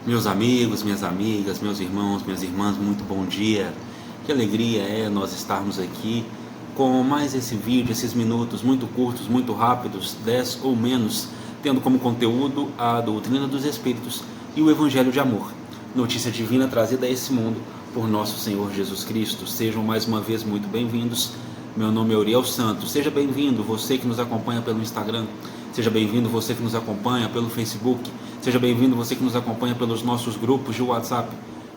Meus amigos, minhas amigas, meus irmãos, minhas irmãs, muito bom dia. Que alegria é nós estarmos aqui com mais esse vídeo, esses minutos muito curtos, muito rápidos, 10 ou menos, tendo como conteúdo a doutrina dos Espíritos e o Evangelho de Amor, notícia divina trazida a esse mundo por nosso Senhor Jesus Cristo. Sejam mais uma vez muito bem-vindos. Meu nome é Uriel Santos. Seja bem-vindo você que nos acompanha pelo Instagram. Seja bem-vindo você que nos acompanha pelo Facebook. Seja bem-vindo você que nos acompanha pelos nossos grupos de WhatsApp.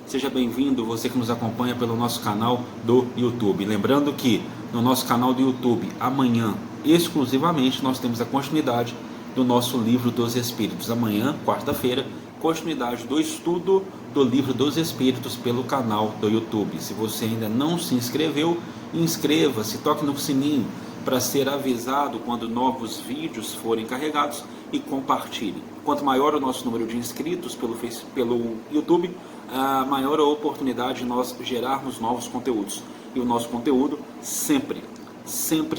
Seja bem-vindo você que nos acompanha pelo nosso canal do YouTube. Lembrando que no nosso canal do YouTube, amanhã, exclusivamente, nós temos a continuidade do nosso Livro dos Espíritos. Amanhã, quarta-feira, continuidade do estudo do Livro dos Espíritos pelo canal do YouTube. Se você ainda não se inscreveu, inscreva-se, toque no sininho para ser avisado quando novos vídeos forem carregados e compartilhe. Quanto maior o nosso número de inscritos pelo YouTube, maior a oportunidade de nós gerarmos novos conteúdos. E o nosso conteúdo sempre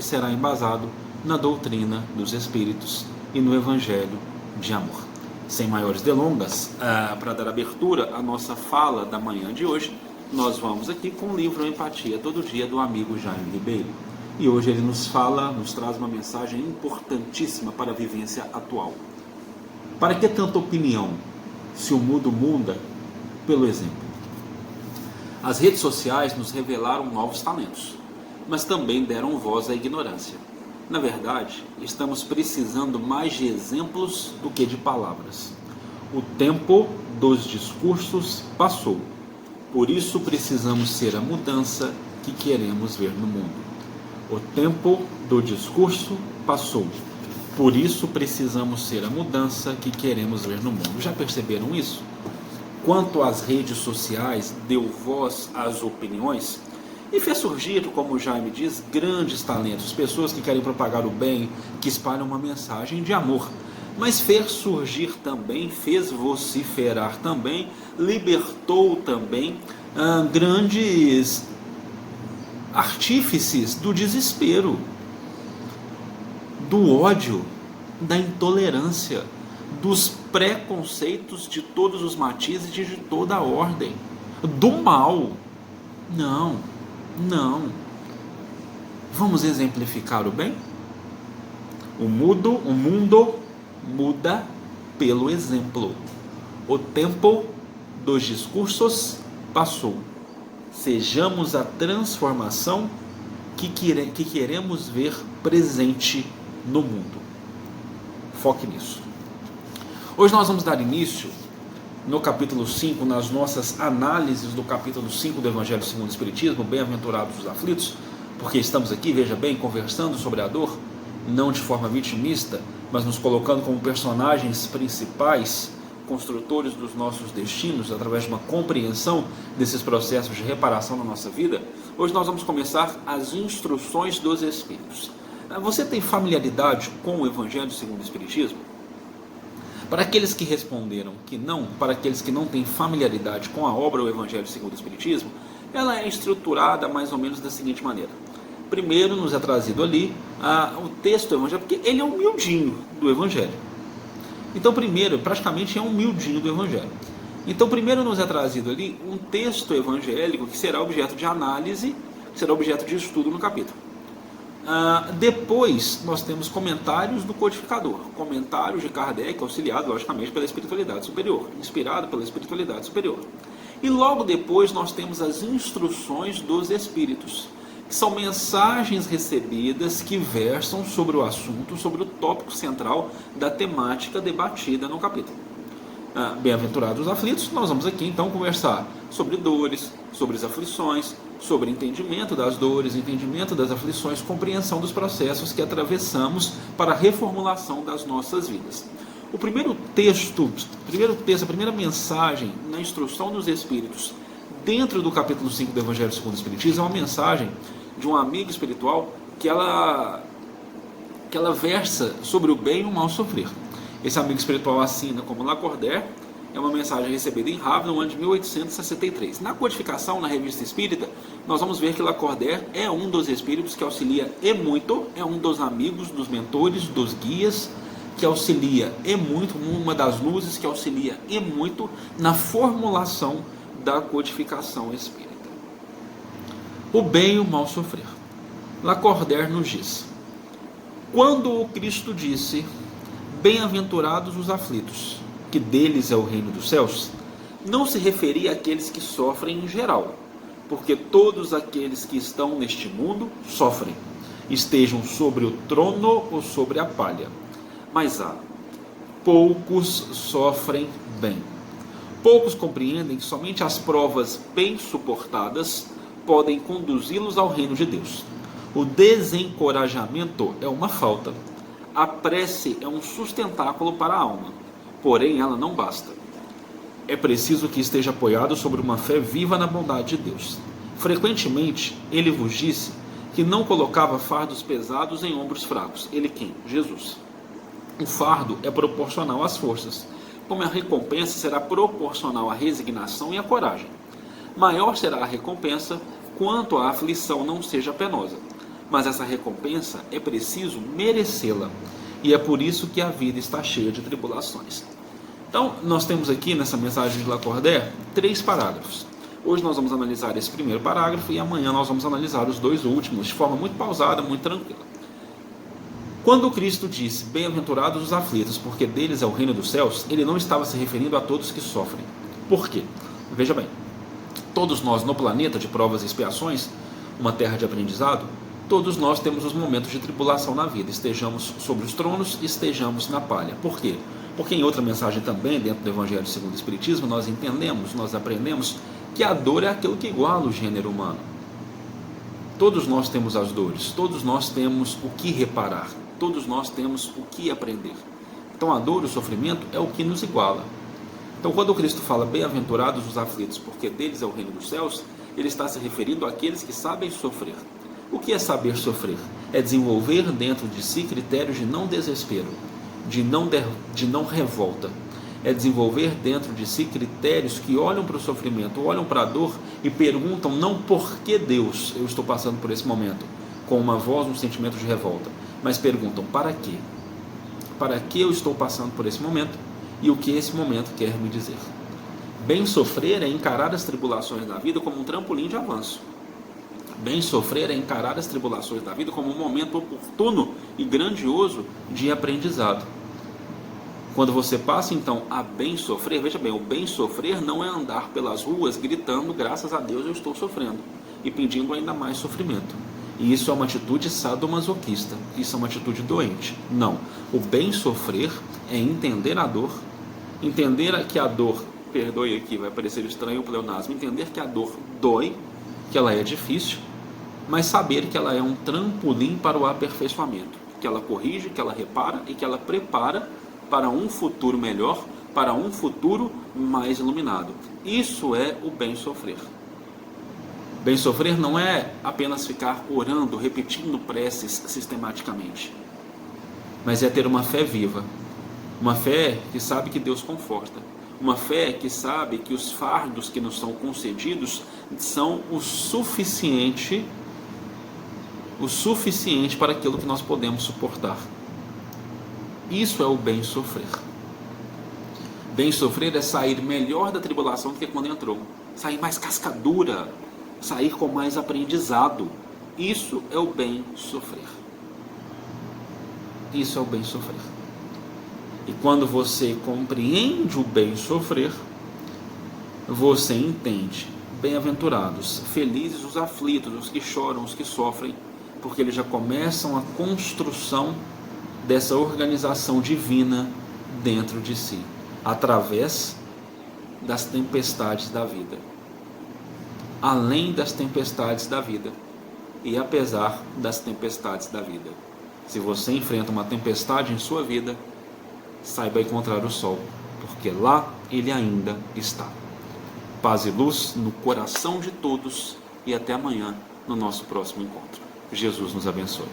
será embasado na doutrina dos Espíritos e no Evangelho de Amor. Sem maiores delongas, para dar abertura à nossa fala da manhã de hoje, nós vamos aqui com o livro Empatia Todo Dia, do amigo Jaime Ribeiro. E hoje ele nos traz uma mensagem importantíssima para a vivência atual. Para que tanta opinião, se o mundo muda pelo exemplo? As redes sociais nos revelaram novos talentos, mas também deram voz à ignorância. Na verdade, estamos precisando mais de exemplos do que de palavras. O tempo dos discursos passou. Por isso precisamos ser a mudança que queremos ver no mundo. O tempo do discurso passou. Por isso precisamos ser a mudança que queremos ver no mundo. Já perceberam isso? Quanto às redes sociais, deu voz às opiniões e fez surgir, como o Jaime diz, grandes talentos, pessoas que querem propagar o bem, que espalham uma mensagem de amor. Mas fez surgir também, fez vociferar também, libertou também grandes artífices do desespero, do ódio, da intolerância, dos preconceitos de todos os matizes e de toda a ordem, do mal. Não. Vamos exemplificar o bem? O mundo muda pelo exemplo. O tempo dos discursos passou. Sejamos a transformação que queremos ver presente no mundo. Foque nisso. Hoje nós vamos dar início no capítulo 5, nas nossas análises do capítulo 5 do Evangelho segundo o Espiritismo, Bem-aventurados os aflitos, porque estamos aqui, veja bem, conversando sobre a dor, não de forma vitimista, mas nos colocando como personagens principais, construtores dos nossos destinos, através de uma compreensão desses processos de reparação na nossa vida. Hoje nós vamos começar as instruções dos Espíritos. Você tem familiaridade com o Evangelho segundo o Espiritismo? Para aqueles que responderam que não, para aqueles que não têm familiaridade com a obra O Evangelho segundo o Espiritismo, ela é estruturada mais ou menos da seguinte maneira. Primeiro nos é trazido ali o texto do Evangelho, porque ele é um miudinho do Evangelho. Então, primeiro, praticamente é um miudinho do Evangelho. Então, primeiro nos é trazido ali um texto evangélico que será objeto de análise, que será objeto de estudo no capítulo. Depois, nós temos comentários do codificador, comentários de Kardec, auxiliado, logicamente, pela espiritualidade superior, inspirado pela espiritualidade superior. E logo depois, nós temos as instruções dos Espíritos, que são mensagens recebidas que versam sobre o assunto, sobre o tópico central da temática debatida no capítulo. Bem-aventurados os aflitos, nós vamos aqui então conversar sobre dores, sobre as aflições, sobre entendimento das dores, entendimento das aflições, compreensão dos processos que atravessamos para a reformulação das nossas vidas. O primeiro texto, a primeira mensagem na instrução dos Espíritos, dentro do capítulo 5 do Evangelho segundo o Espiritismo, é uma mensagem de um amigo espiritual que ela versa sobre o bem e o mal sofrer. Esse amigo espiritual assina como Lacordaire, é uma mensagem recebida em Havre no ano de 1863. Na codificação, na Revista Espírita, nós vamos ver que Lacordaire é um dos espíritos que auxilia e muito, é um dos amigos, dos mentores, dos guias, que auxilia e muito, uma das luzes que auxilia e muito na formulação da codificação espírita. O bem e o mal sofrer. Lacordaire nos diz: quando o Cristo disse, bem-aventurados os aflitos, que deles é o reino dos céus, não se referia àqueles que sofrem em geral, porque todos aqueles que estão neste mundo sofrem, estejam sobre o trono ou sobre a palha. Mas há poucos sofrem bem. Poucos compreendem que somente as provas bem suportadas podem conduzi-los ao reino de Deus. O desencorajamento é uma falta. A prece é um sustentáculo para a alma, porém ela não basta. É preciso que esteja apoiado sobre uma fé viva na bondade de Deus. Frequentemente, ele vos disse que não colocava fardos pesados em ombros fracos. Ele quem? Jesus. O fardo é proporcional às forças, como a recompensa será proporcional à resignação e à coragem. Maior será a recompensa quanto a aflição não seja penosa, mas essa recompensa é preciso merecê-la, e é por isso que a vida está cheia de tribulações. Então, nós temos aqui nessa mensagem de Lacordaire 3 parágrafos. Hoje nós vamos analisar esse primeiro parágrafo e amanhã nós vamos analisar os 2 últimos, de forma muito pausada, muito tranquila. Quando Cristo disse, bem-aventurados os aflitos, porque deles é o reino dos céus, ele não estava se referindo a todos que sofrem. Por quê? Veja bem, todos nós no planeta de provas e expiações, uma terra de aprendizado, todos nós temos os momentos de tribulação na vida, estejamos sobre os tronos, estejamos na palha. Por quê? Porque em outra mensagem também, dentro do Evangelho segundo o Espiritismo, nós entendemos, nós aprendemos que a dor é aquilo que iguala o gênero humano. Todos nós temos as dores, todos nós temos o que reparar, todos nós temos o que aprender. Então a dor, o sofrimento é o que nos iguala. Então quando o Cristo fala bem-aventurados os aflitos, porque deles é o reino dos céus, ele está se referindo àqueles que sabem sofrer. O que é saber sofrer? É desenvolver dentro de si critérios de não desespero, de não revolta. É desenvolver dentro de si critérios que olham para o sofrimento, olham para a dor e perguntam não por que Deus eu estou passando por esse momento, com uma voz, um sentimento de revolta, mas perguntam para quê? Para que eu estou passando por esse momento e o que esse momento quer me dizer? Bem sofrer é encarar as tribulações da vida como um trampolim de avanço. Bem sofrer é encarar as tribulações da vida como um momento oportuno e grandioso de aprendizado. Quando você passa então a bem sofrer, veja bem, o bem sofrer não é andar pelas ruas gritando graças a Deus eu estou sofrendo e pedindo ainda mais sofrimento. E isso é uma atitude sadomasoquista, isso é uma atitude doente. Não, o bem sofrer é entender a dor, entender que a dor, perdoe aqui, vai parecer estranho o pleonasmo, entender que a dor dói, que ela é difícil, mas saber que ela é um trampolim para o aperfeiçoamento, que ela corrige, que ela repara e que ela prepara para um futuro melhor, para um futuro mais iluminado. Isso é o bem sofrer. Bem sofrer não é apenas ficar orando, repetindo preces sistematicamente, mas é ter uma fé viva, uma fé que sabe que Deus conforta, uma fé que sabe que os fardos que nos são concedidos são o suficiente para aquilo que nós podemos suportar. Isso é o bem sofrer. Bem sofrer é sair melhor da tribulação do que quando entrou, sair mais cascadura, sair com mais aprendizado. Isso é o bem sofrer. Isso é o bem sofrer. E quando você compreende o bem sofrer, você entende. Bem-aventurados, felizes os aflitos, os que choram, os que sofrem, porque eles já começam a construção dessa organização divina dentro de si, através das tempestades da vida, além das tempestades da vida e apesar das tempestades da vida. Se você enfrenta uma tempestade em sua vida, saiba encontrar o sol, porque lá ele ainda está. Paz e luz no coração de todos e até amanhã no nosso próximo encontro. Jesus nos abençoe.